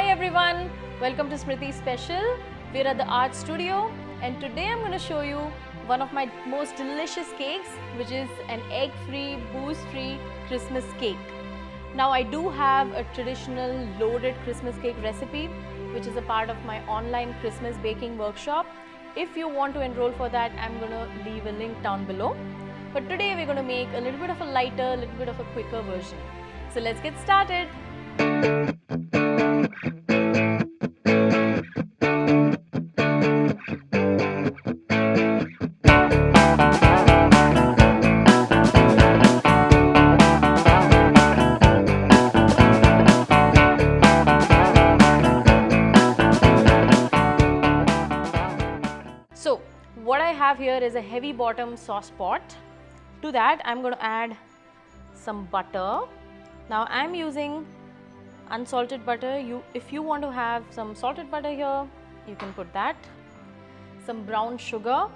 everyone, welcome to Smriti Special. We're at the art studio and today I'm going to show you one of my most delicious cakes, which is an egg-free, booze-free Christmas cake. Now I do have a traditional loaded Christmas cake recipe which is a part of my online Christmas baking workshop. If you want to enroll for that, I'm going to leave a link down below. But today we're going to make a little bit of a lighter, a little bit of a quicker version. So let's get started. So what I have here is a heavy bottom sauce pot. To that I'm going to add some butter. Now I'm using unsalted butter. If you want to have some salted butter here, you can put that. Some brown sugar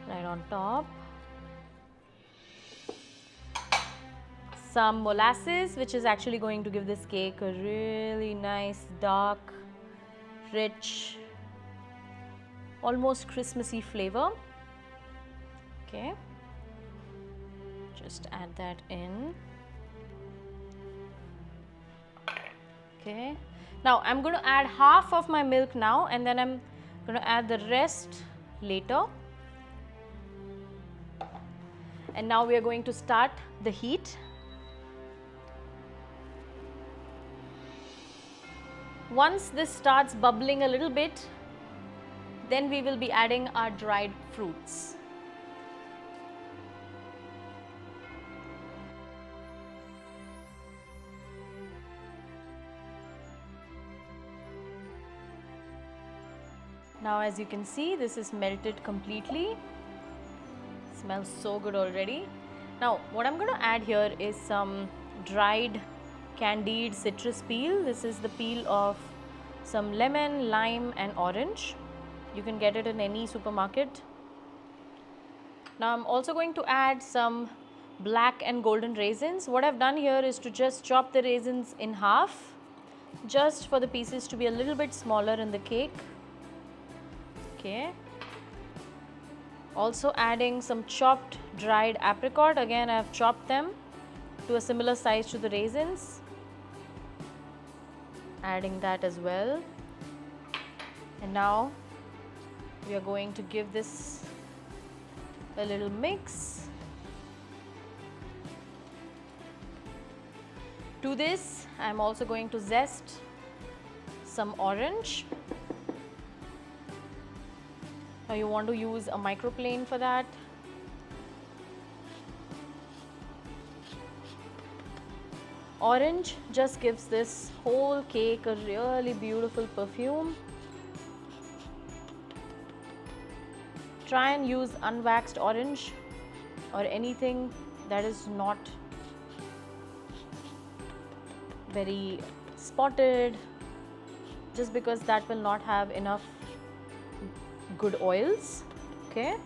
right on top. Some molasses, which is actually going to give this cake a really nice, dark, rich, almost Christmassy flavor. Okay, just add that in. Okay, now I'm going to add half of my milk now and then I'm going to add the rest later. And now we are going to start the heat. Once this starts bubbling a little bit, then we will be adding our dried fruits. Now as you can see, this is melted completely. Smells so good already. Now what I'm going to add here is some dried candied citrus peel. This is the peel of some lemon, lime and orange. You can get it in any supermarket. Now I'm also going to add some black and golden raisins. What I've done here is to just chop the raisins in half, just for the pieces to be a little bit smaller in the cake. Okay. Also adding some chopped dried apricot. Again, I have chopped them to a similar size to the raisins. Adding that as well. And now we are going to give this a little mix. To this, I am also going to zest some orange. Now you want to use a microplane for that. Orange just gives this whole cake a really beautiful perfume. Try and use unwaxed orange or anything that is not very spotted, just because that will not have enough good oils. Okay,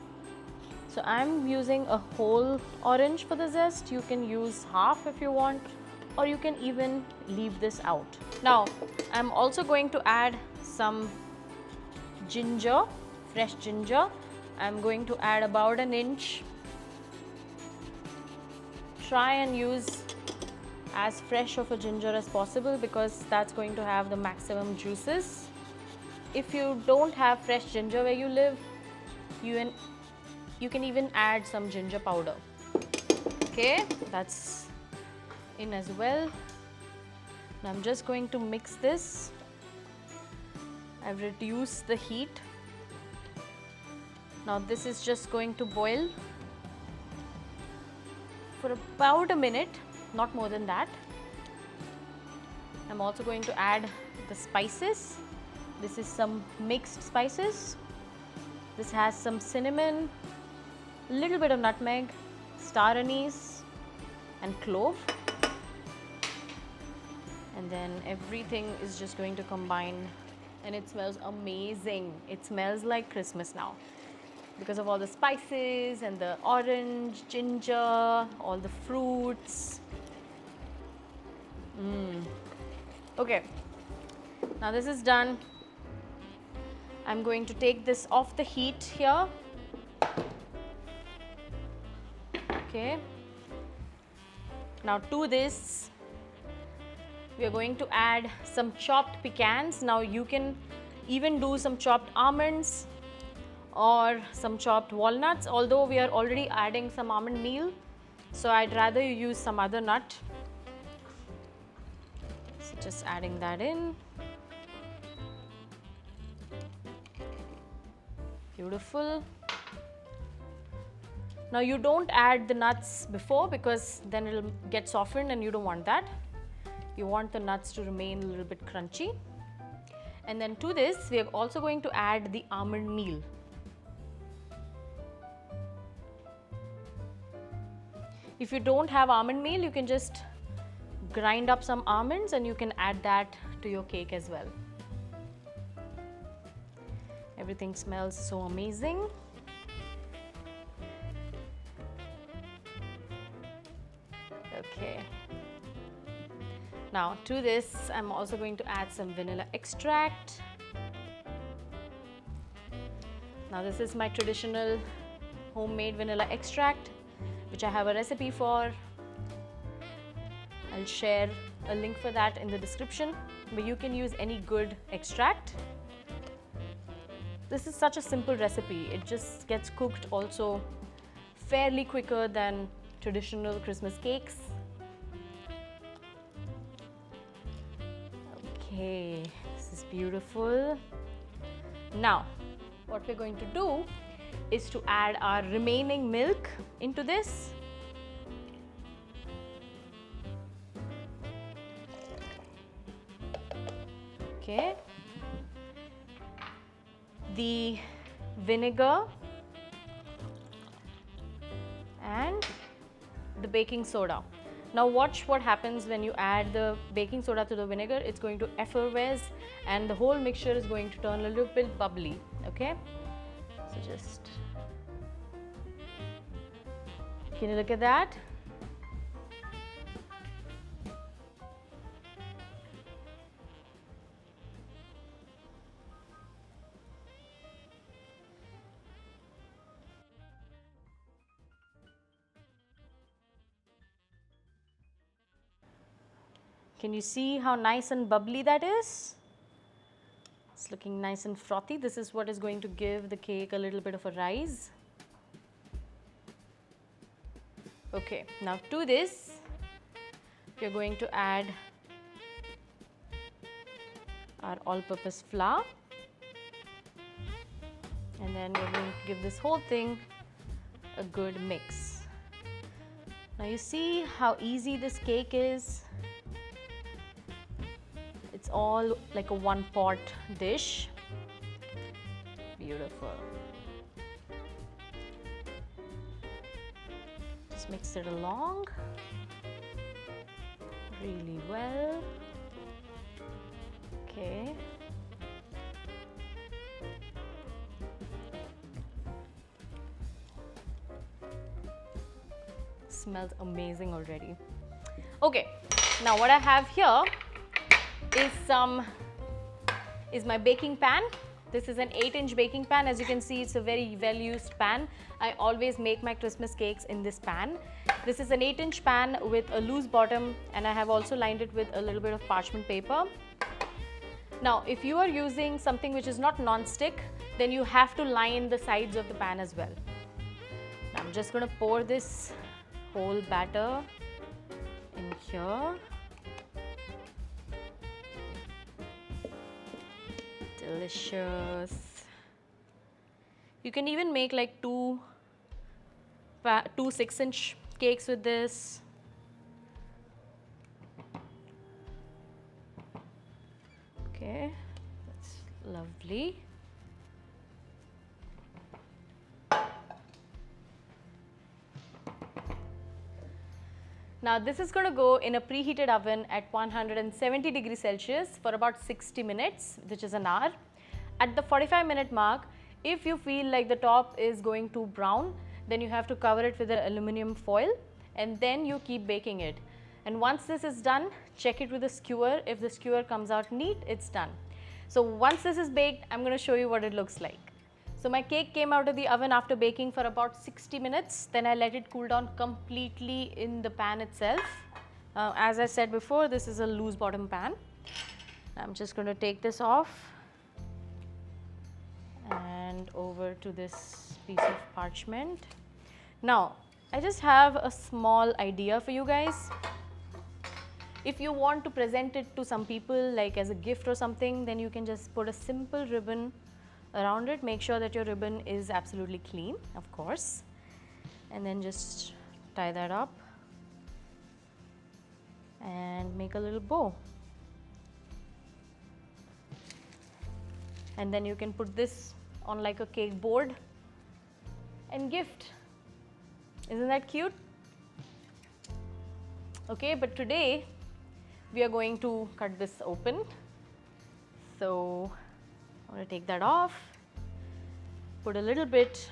so I'm using a whole orange for the zest. You can use half if you want, or you can even leave this out. Now I'm also going to add some ginger, fresh ginger. I'm going to add about an inch. Try and use as fresh of a ginger as possible because that's going to have the maximum juices. If you don't have fresh ginger where you live, you can even add some ginger powder. Okay, that's in as well. Now I'm just going to mix this. I've reduced the heat. Now this is just going to boil for about a minute, not more than that. I'm also going to add the spices. This is some mixed spices. This has some cinnamon, a little bit of nutmeg, star anise and clove. And then everything is just going to combine and it smells amazing. It smells like Christmas now because of all the spices and the orange, ginger, all the fruits. Okay, now this is done. I'm going to take this off the heat here. Okay. Now to this, we are going to add some chopped pecans. Now you can even do some chopped almonds or some chopped walnuts, although we are already adding some almond meal, so I'd rather you use some other nut. So just adding that in. Beautiful. Now you don't add the nuts before because then it'll get softened and you don't want that. You want the nuts to remain a little bit crunchy. And then to this, we are also going to add the almond meal. If you don't have almond meal, you can just grind up some almonds and you can add that to your cake as well. Everything smells so amazing. Okay. Now to this, I'm also going to add some vanilla extract. Now this is my traditional homemade vanilla extract, which I have a recipe for. I'll share a link for that in the description, but you can use any good extract. This is such a simple recipe. It just gets cooked also fairly quicker than traditional Christmas cakes. Okay, this is beautiful. Now, what we're going to do is to add our remaining milk into this. Okay. The vinegar and the baking soda. Now watch what happens when you add the baking soda to the vinegar. It's going to effervesce and the whole mixture is going to turn a little bit bubbly. Okay, so just, can you look at that? Can you see how nice and bubbly that is? It's looking nice and frothy. This is what is going to give the cake a little bit of a rise. Okay, now to this, we are going to add our all-purpose flour, and then we're going to give this whole thing a good mix. Now you see how easy this cake is. It's all like a one-pot dish. Beautiful. Just mix it along really well. Okay. Smells amazing already. Okay, now what I have here is my baking pan. This is an 8-inch baking pan. As you can see, it's a very well used pan. I always make my Christmas cakes in this pan. This is an 8-inch pan with a loose bottom, and I have also lined it with a little bit of parchment paper. Now, if you are using something which is not non-stick, then you have to line the sides of the pan as well. Now, I'm just going to pour this whole batter in here. Delicious. You can even make like two 6-inch cakes with this. Okay, that's lovely. Now this is going to go in a preheated oven at 170 degrees Celsius for about 60 minutes, which is an hour. At the 45-minute mark, if you feel like the top is going too brown, then you have to cover it with an aluminum foil and then you keep baking it. And once this is done, check it with a skewer. If the skewer comes out neat, it's done. So once this is baked, I'm going to show you what it looks like. So my cake came out of the oven after baking for about 60 minutes. Then I let it cool down completely in the pan itself. As I said before, this is a loose bottom pan. I'm just going to take this off and over to this piece of parchment. Now, I just have a small idea for you guys. If you want to present it to some people like as a gift or something, then you can just put a simple ribbon around it. Make sure that your ribbon is absolutely clean, of course, and then just tie that up and make a little bow. And then you can put this on like a cake board and gift. Isn't that cute? Okay, but today we are going to cut this open. So I'm going to take that off, put a little bit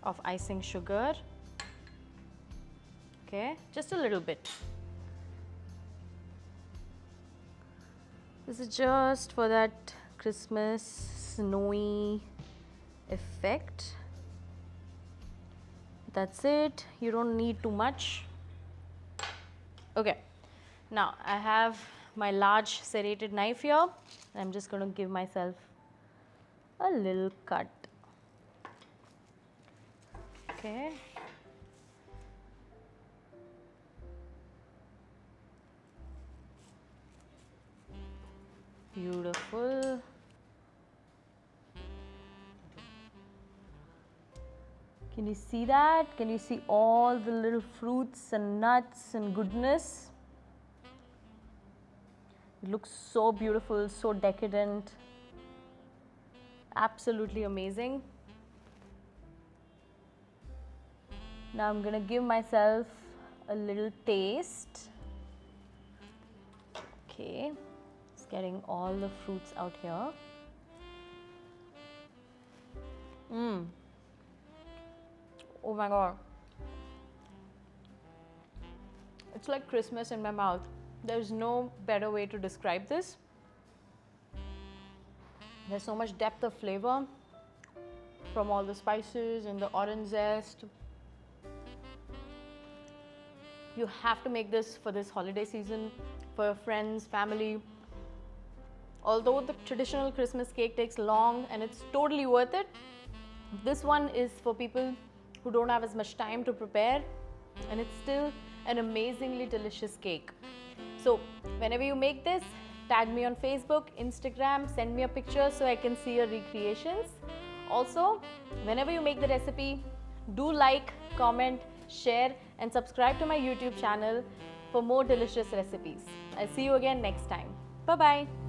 of icing sugar, okay, just a little bit. This is just for that Christmas snowy effect. That's it, you don't need too much. Okay, now I have my large serrated knife here. I'm just going to give myself a little cut. Okay. Beautiful. Can you see that? Can you see all the little fruits and nuts and goodness? It looks so beautiful, so decadent. Absolutely amazing. Now I'm going to give myself a little taste. Okay, just getting all the fruits out here. Oh my god. It's like Christmas in my mouth. There's no better way to describe this. There's so much depth of flavor from all the spices and the orange zest. You have to make this for this holiday season, for your friends, family. Although the traditional Christmas cake takes long and it's totally worth it, this one is for people who don't have as much time to prepare, and it's still an amazingly delicious cake. So whenever you make this, tag me on Facebook, Instagram, send me a picture so I can see your recreations. Also, whenever you make the recipe, do like, comment, share and subscribe to my YouTube channel for more delicious recipes. I'll see you again next time. Bye-bye.